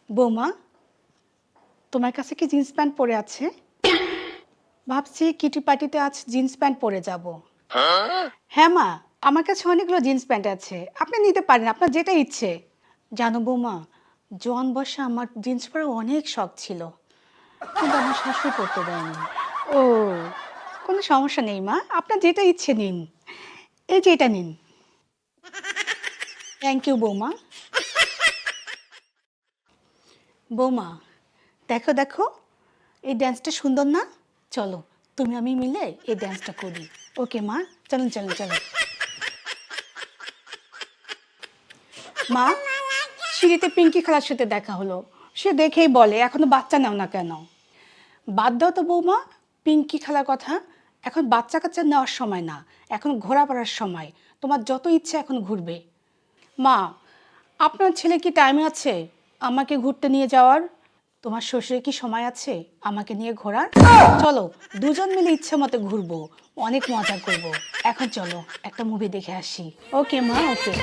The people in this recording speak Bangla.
বৌমা, তোমার কাছে কি জিন্স প্যান্ট পরে আছে? ভাবছি কিটি পার্টিতে আজ জিন্স প্যান্ট পরে যাব। হ্যাঁ মা, আমার কাছে অনেকগুলো জিন্স প্যান্ট আছে, আপনি নিতে পারেন, আপনার যেটা ইচ্ছে। জানো বৌমা, জোয়ান বয়সে আমার জিন্স পরার অনেক শখ ছিল, কিন্তু আমার শাশুড়ি পরতে দেয়নি। ও, কোনো সমস্যা নেই মা, আপনার যেটা ইচ্ছে নিন। এই যে এটা নিন। থ্যাংক ইউ বৌমা। বৌমা, দেখো দেখো, এই ডান্সটা সুন্দর না? চলো, তুমি আমি মিলে এই ডান্সটা করি। ওকে মা, চলুন চলুন চলো। মা, সিঁড়িতে পিঙ্কি খালার সাথে দেখা হলো। সে দেখেই বলে এখনো বাচ্চা নাও না কেন। বাদ দাও তো বৌমা পিঙ্কি খালার কথা। এখন বাচ্চা কাচ্চা নেওয়ার সময় না, এখন ঘোরাফেরার সময়। তোমার যত ইচ্ছে এখন ঘুরবে। মা, আপনার ছেলে কি টাইম আছে আমাকে ঘুরতে নিয়ে যাওয়ার? তোমার শ্বশুরের কি সময় আছে আমাকে নিয়ে ঘোরার? চলো, দুজন মিলে ইচ্ছে মতো ঘুরবো, অনেক মজা করব। এখন চলো একটা মুভি দেখে আসি। ওকে মা, ওকে।